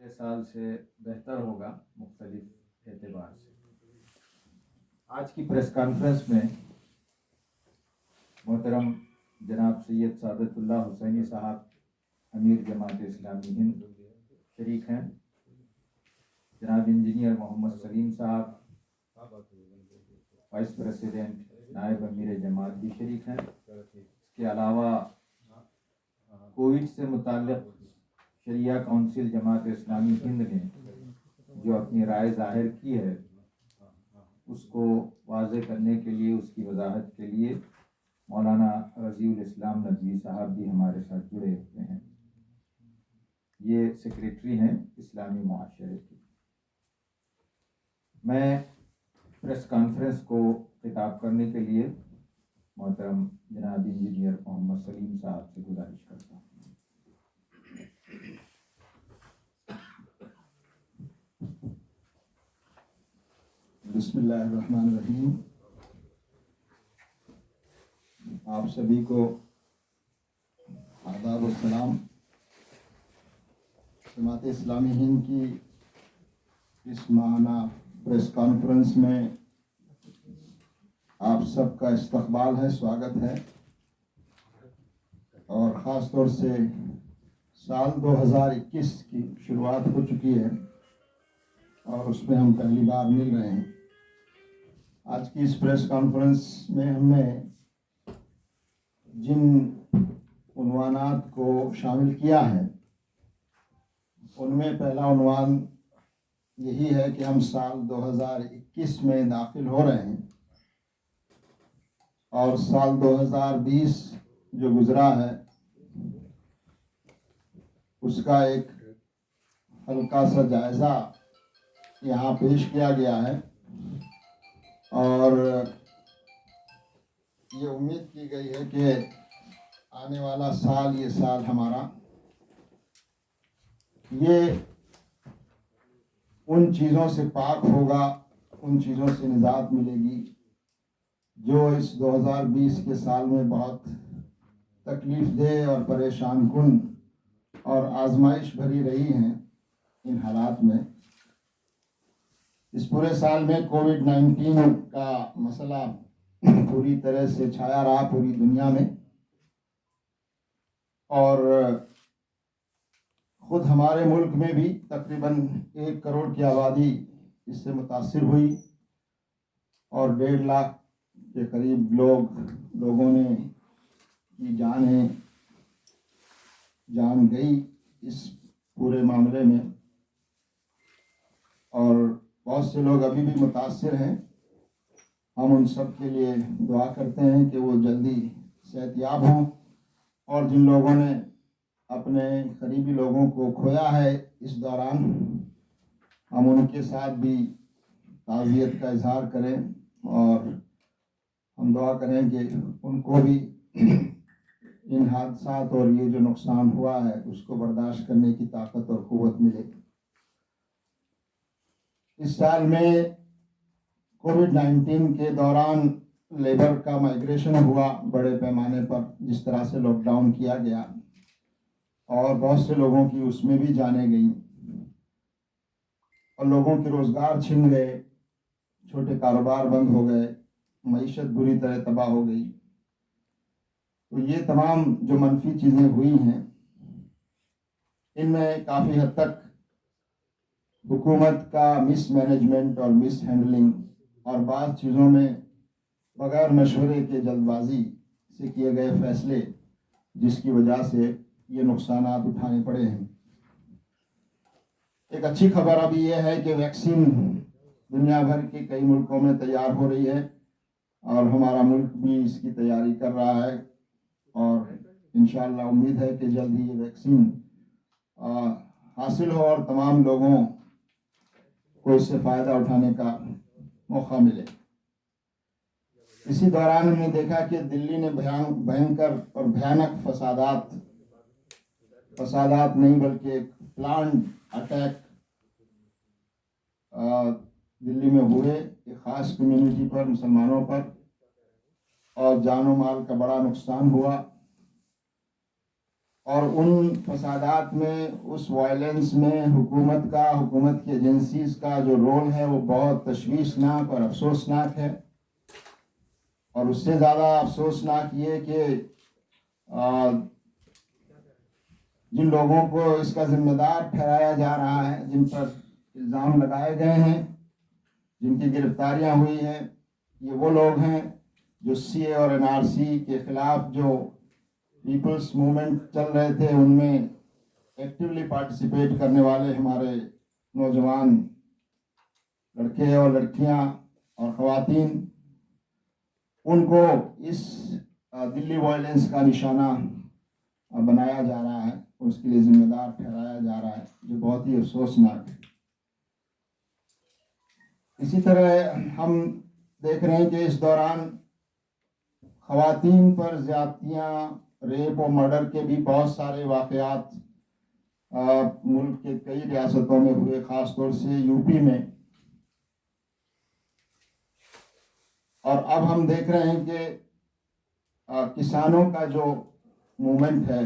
पिछले साल से बेहतर होगा मुख्तलिफ एतबार से। आज की प्रेस कॉन्फ्रेंस में मोहतरम जनाब सैयद सादतुल्लाह हुसैनी साहब अमीर जमात इस्लामी हिंद शरीक हैं, जनाब इंजीनियर मोहम्मद सलीम साहब वाइस प्रेसिडेंट नायब अमीर जमात भी शरीक हैं। इसके अलावा कोविड से मुताल्लिक़ शरिया काउंसिल जमात इस्लामी हिंद ने जो अपनी राय जाहिर की है उसको वाज़े करने के लिए, उसकी वजाहत के लिए मौलाना रज़ीउल इस्लाम नदवी साहब भी हमारे साथ जुड़े हुए हैं। ये सेक्रेटरी हैं इस्लामी मुआशरे की। मैं प्रेस कॉन्फ्रेंस को खिताब करने के लिए मोहतरम जनाब इंजीनियर मोहम्मद सलीम साहब से गुजारिश करता हूँ। बिस्मिल्लाहिर्रहमानिर्रहीम। आप सभी को आदाब व सलाम। जमात इस्लामी हिंद की इस माहाना प्रेस कॉन्फ्रेंस में आप सबका इस्तकबाल है, स्वागत है। और ख़ास तौर से साल 2021 की शुरुआत हो चुकी है और उसमें हम पहली बार मिल रहे हैं। आज की इस प्रेस कॉन्फ्रेंस में हमने जिन उन्वानात को शामिल किया है उनमें पहला उन्वान यही है कि हम साल 2021 में दाखिल हो रहे हैं और साल 2020 जो गुज़रा है उसका एक हल्का सा जायज़ा यहाँ पेश किया गया है और ये उम्मीद की गई है कि आने वाला साल, ये साल हमारा, ये उन चीज़ों से पाक होगा, उन चीज़ों से निजात मिलेगी जो इस 2020 के साल में बहुत तकलीफ़ देह और परेशान कुन और आजमाइश भरी रही हैं। इन हालात में इस पूरे साल में कोविड-19 का मसला पूरी तरह से छाया रहा पूरी दुनिया में और ख़ुद हमारे मुल्क में भी तकरीबन 1 करोड़ की आबादी इससे मुतासिर हुई और 1.5 लाख के करीब लोगों ने की जान गई इस पूरे मामले में और बहुत से लोग अभी भी मुतासिर हैं। हम उन सब के लिए दुआ करते हैं कि वो जल्दी सेहतयाब हों और जिन लोगों ने अपने करीबी लोगों को खोया है इस दौरान, हम उनके साथ भी ताज़ियत का इजहार करें और हम दुआ करें कि उनको भी इन हादसात और ये जो नुकसान हुआ है उसको बर्दाश्त करने की ताकत और क़ुव्वत मिले। इस साल में कोविड-19 के दौरान लेबर का माइग्रेशन हुआ बड़े पैमाने पर, जिस तरह से लॉकडाउन किया गया और बहुत से लोगों की उसमें भी जानें गई और लोगों के रोज़गार छिन गए, छोटे कारोबार बंद हो गए, मईशत बुरी तरह तबाह हो गई। तो ये तमाम जो मनफी चीज़ें हुई हैं इनमें काफ़ी हद तक हुकूमत का मिसमैनेजमेंट और मिस हैंडलिंग और बाज़ चीज़ों में बगैर मशवरे के जल्दबाजी से किए गए फैसले, जिसकी वजह से ये नुकसानात उठाने पड़े हैं। एक अच्छी खबर अभी ये है कि वैक्सीन दुनिया भर के कई मुल्कों में तैयार हो रही है और हमारा मुल्क भी इसकी तैयारी कर रहा है और इंशाअल्लाह उम्मीद है कि जल्द ही ये वैक्सीन हासिल हो और तमाम लोगों को इससे फ़ायदा उठाने का मौका मिले। इसी दौरान हमने देखा कि दिल्ली ने भयंकर और भयानक फसादात नहीं बल्कि एक प्लान्ड अटैक दिल्ली में हुए एक ख़ास कम्युनिटी पर, मुसलमानों पर, और जान और माल का बड़ा नुकसान हुआ और उन फसादात में, उस वायलेंस में हुकूमत की एजेंसीज का जो रोल है वो बहुत तशवीशनाक और अफसोसनाक है। और उससे ज़्यादा अफसोसनाक ये कि जिन लोगों को इसका जिम्मेदार ठहराया जा रहा है, जिन पर इल्ज़ाम लगाए गए हैं, जिनकी गिरफ्तारियां हुई हैं, ये वो लोग हैं जो सीए और एनआरसी के खिलाफ जो पीपल्स मूवमेंट चल रहे थे उनमें एक्टिवली पार्टिसिपेट करने वाले हमारे नौजवान लड़के और लड़कियां और ख़वातीन, उनको इस दिल्ली वायलेंस का निशाना बनाया जा रहा है, उसके लिए जिम्मेदार ठहराया जा रहा है, जो बहुत ही अफसोसनाक है। इसी तरह हम देख रहे हैं कि इस दौरान ख़वातीन पर ज़्यादतियाँ, रेप और मर्डर के भी बहुत सारे वाक़यात मुल्क के कई रियासतों में हुए, ख़ास तौर से यूपी में। और अब हम देख रहे हैं कि किसानों का जो मूवमेंट है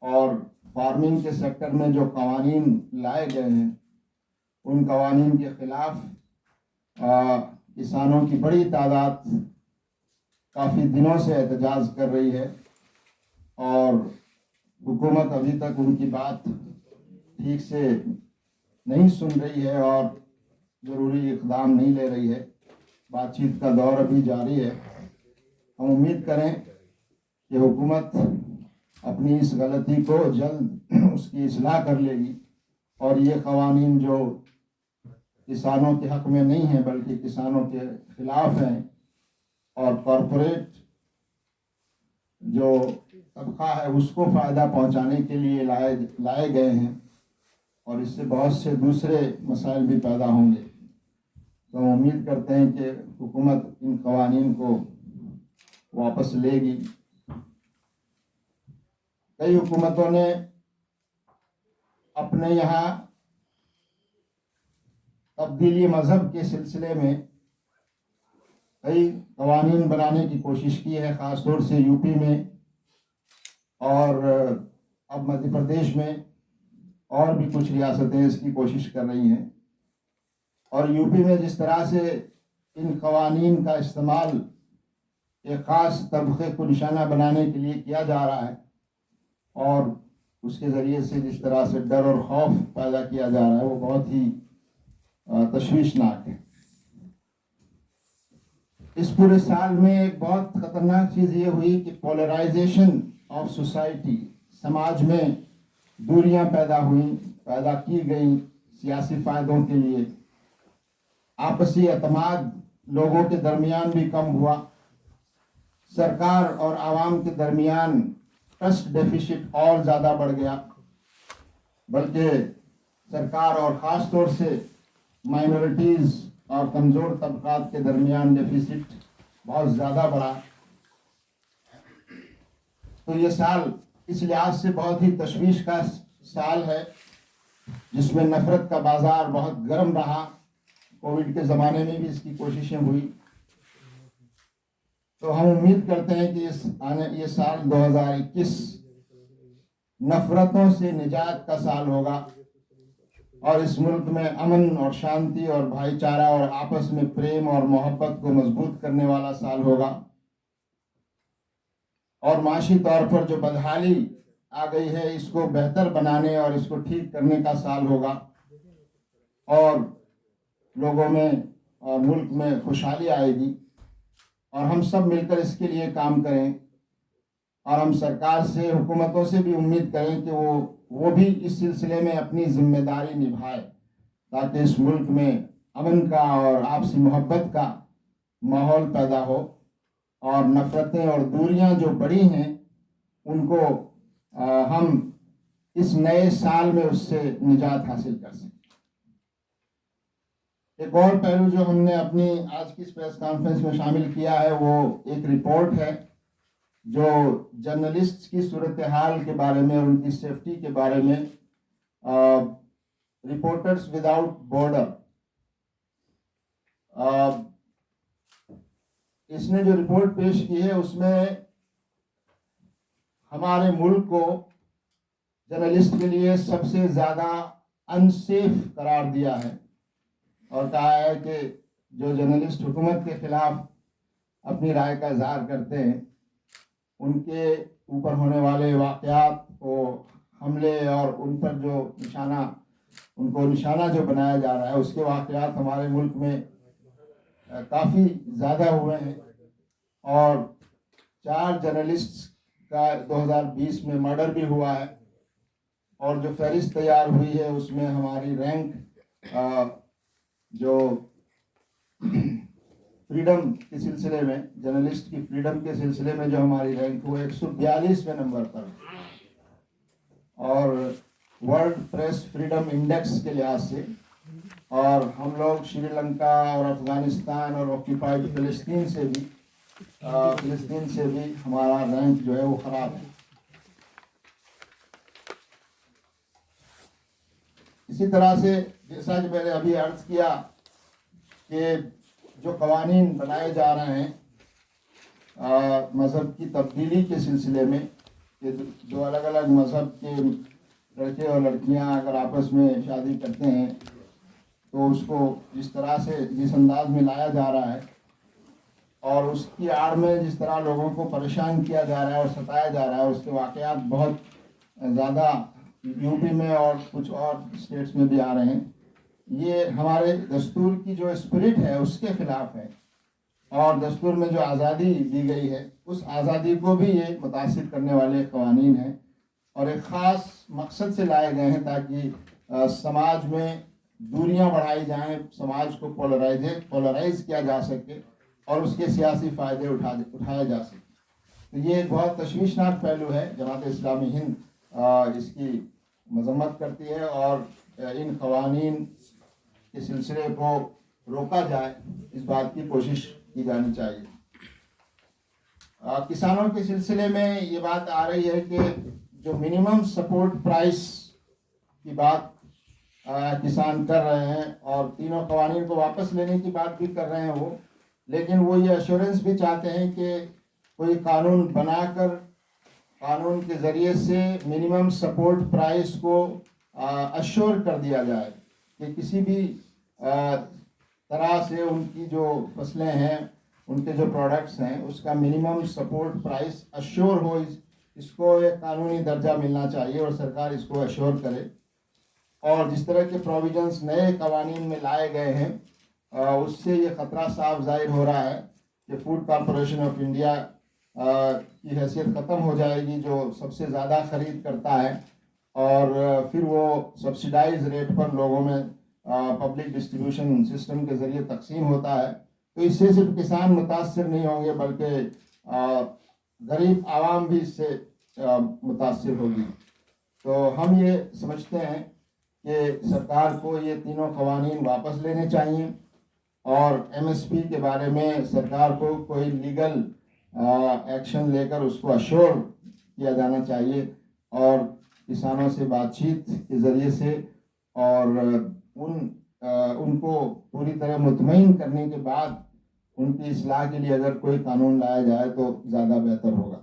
और फार्मिंग के सेक्टर में जो कवानीन लाए गए हैं, उन कवानीन के ख़िलाफ़ किसानों की बड़ी तादाद काफ़ी दिनों से एहतजाज कर रही है और हुकूमत अभी तक उनकी बात ठीक से नहीं सुन रही है और ज़रूरी इक़दाम नहीं ले रही है। बातचीत का दौर अभी जारी है। हम उम्मीद करें कि हुकूमत अपनी इस गलती को जल्द उसकी इस्लाह कर लेगी और ये कवानीन जो किसानों के हक़ में नहीं हैं बल्कि किसानों के ख़िलाफ़ हैं और कॉरपोरेट जो तबका है उसको फ़ायदा पहुंचाने के लिए लाए गए हैं और इससे बहुत से दूसरे मसाइल भी पैदा होंगे। तो हम उम्मीद करते हैं कि हुकूमत इन कवानीन को वापस लेगी। कई हुकूमतों ने अपने यहाँ तब्दीली मज़हब के सिलसिले में कई कवानीन बनाने की कोशिश की है, ख़ास तौर से यूपी में और अब मध्य प्रदेश में और भी कुछ रियासतें इसकी कोशिश कर रही हैं। और यूपी में जिस तरह से इन कवानीन का इस्तेमाल एक ख़ास तबके को निशाना बनाने के लिए किया जा रहा है और उसके ज़रिए से जिस तरह से डर और खौफ पैदा किया जा रहा है वो बहुत ही तशवीशनाक है। इस पूरे साल में एक बहुत ख़तरनाक चीज़ ये हुई कि पोलराइजेशन ऑफ सोसाइटी, समाज में दूरियां पैदा की गई सियासी फ़ायदों के लिए। आपसी एतमाद लोगों के दरमियान भी कम हुआ। सरकार और आवाम के दरमियान ट्रस्ट डेफिसिट और ज़्यादा बढ़ गया, बल्कि सरकार और ख़ास तौर से माइनॉरिटीज़ और कमज़ोर तबकात के दरमियान डेफिसिट बहुत ज़्यादा बढ़ा। तो ये साल इस लिहाज से बहुत ही तशवीश का साल है जिसमें नफ़रत का बाज़ार बहुत गर्म रहा। कोविड के ज़माने में भी इसकी कोशिशें हुई। तो हम उम्मीद करते हैं कि ये साल 2021 नफ़रतों से निजात का साल होगा और इस मुल्क में अमन और शांति और भाईचारा और आपस में प्रेम और मोहब्बत को मजबूत करने वाला साल होगा और माशी तौर पर जो बदहाली आ गई है इसको बेहतर बनाने और इसको ठीक करने का साल होगा और लोगों में और मुल्क में खुशहाली आएगी और हम सब मिलकर इसके लिए काम करें और हम सरकार से, हुकूमतों से भी उम्मीद करें कि वो भी इस सिलसिले में अपनी जिम्मेदारी निभाए ताकि इस मुल्क में अमन का और आपसी मोहब्बत का माहौल पैदा हो और नफ़रतें और दूरियां जो बढ़ी हैं उनको हम इस नए साल में उससे निजात हासिल कर सकें। एक और पहलू जो हमने अपनी आज की प्रेस कॉन्फ्रेंस में शामिल किया है वो एक रिपोर्ट है जो जर्नलिस्ट की सूरत हाल के बारे में और उनकी सेफ्टी के बारे में, रिपोर्टर्स विदाउट बॉर्डर, इसने जो रिपोर्ट पेश की है उसमें हमारे मुल्क को जर्नलिस्ट के लिए सबसे ज़्यादा अनसेफ करार दिया है और कहा है कि जो जर्नलिस्ट हुकूमत के खिलाफ अपनी राय का इजहार करते हैं उनके ऊपर होने वाले वाक़यात को हमले और उन पर जो उनको निशाना जो बनाया जा रहा है उसके वाक़यात हमारे मुल्क में काफ़ी ज़्यादा हुए हैं और 4 जर्नलिस्ट का 2020 में मर्डर भी हुआ है और जो फहरिस्त तैयार हुई है उसमें हमारी रैंक जो फ्रीडम के सिलसिले में जर्नलिस्ट की फ्रीडम के सिलसिले में जो हमारी रैंक वो 142वें नंबर पर और वर्ल्ड प्रेस फ्रीडम इंडेक्स के लिहाज से, और हम लोग श्रीलंका और अफगानिस्तान और ऑक्यूपाइड फिलिस्तीन से भी हमारा रैंक जो है वो ख़राब है। इसी तरह से जैसा कि मैंने अभी अर्ज किया कि जो कवानीन बनाए जा रहे हैं मज़हब की तब्दीली के सिलसिले में, कि जो अलग अलग मज़हब के लड़के और लड़कियां अगर आपस में शादी करते हैं तो उसको जिस तरह से जिस अंदाज में लाया जा रहा है और उसकी आड़ में जिस तरह लोगों को परेशान किया जा रहा है और सताया जा रहा है, उसके वाक़यात बहुत ज़्यादा यूपी में और कुछ और स्टेट्स में भी आ रहे हैं। ये हमारे दस्तूर की जो स्पिरिट है उसके खिलाफ है और दस्तूर में जो आज़ादी दी गई है उस आज़ादी को भी ये मुतासिर करने वाले कवानीन हैं और एक ख़ास मकसद से लाए गए हैं ताकि समाज में दूरियां बढ़ाई जाएं, समाज को पोलराइज किया जा सके और उसके सियासी फ़ायदे उठाए जा सके। तो ये एक बहुत तशवीशनाक पहलू है। जमात इस्लामी हिंद इसकी मजम्मत करती है और इन कवानीन के सिलसिले को रोका जाए, इस बात की कोशिश की जानी चाहिए। किसानों के सिलसिले में ये बात आ रही है कि जो मिनिमम सपोर्ट प्राइस की बात किसान कर रहे हैं और तीनों कवानीन को वापस लेने की बात भी कर रहे हैं वो, लेकिन वो ये एश्योरेंस भी चाहते हैं कि कोई कानून बनाकर कानून के ज़रिए से मिनिमम सपोर्ट प्राइस को अश्योर कर दिया जाए कि किसी भी तरह से उनकी जो फसलें हैं, उनके जो प्रोडक्ट्स हैं, उसका मिनिमम सपोर्ट प्राइस अश्योर हो। इसको एक कानूनी दर्जा मिलना चाहिए और सरकार इसको अश्योर करे। और जिस तरह के प्रोविजंस नए कवानीन में लाए गए हैं उससे ये ख़तरा साफ जाहिर हो रहा है कि फूड कॉरपोरेशन ऑफ इंडिया की हैसियत ख़त्म हो जाएगी, जो सबसे ज़्यादा ख़रीद करता है और फिर वो सब्सिडाइज रेट पर लोगों में पब्लिक डिस्ट्रीब्यूशन सिस्टम के ज़रिए तकसीम होता है। तो इससे सिर्फ किसान मुतासर नहीं होंगे बल्कि गरीब आवाम भी इससे मुतासर होगी। तो हम ये समझते हैं कि सरकार को ये तीनों कवानीन वापस लेने चाहिए और एमएसपी के बारे में सरकार को कोई लीगल एक्शन लेकर उसको अश्योर किया जाना चाहिए और किसानों से बातचीत के ज़रिए से और उनको पूरी तरह मुतमईन करने के बाद उनकी इस्लाह के लिए अगर कोई कानून लाया जाए तो ज़्यादा बेहतर होगा।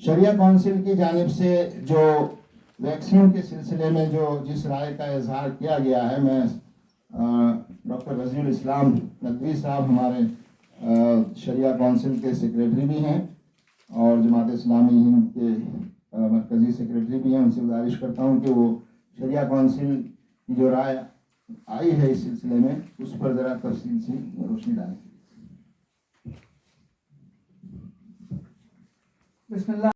शरिया काउंसिल की जानिब से जो वैक्सीन के सिलसिले में जिस राय का इजहार किया गया है, मैं डॉक्टर रजीउल इस्लाम नदवी साहब हमारे शरिया काउंसिल के सेक्रेटरी भी हैं और जमात इस्लामी हिंद के मरकज़ी सेक्रेटरी भी हैं, उनसे गुजारिश करता हूं कि वो शरिया काउंसिल की जो राय आई है इस सिलसिले में उस पर ज़रा तफसील से रोशनी डालें। बिस्मिल्लाह।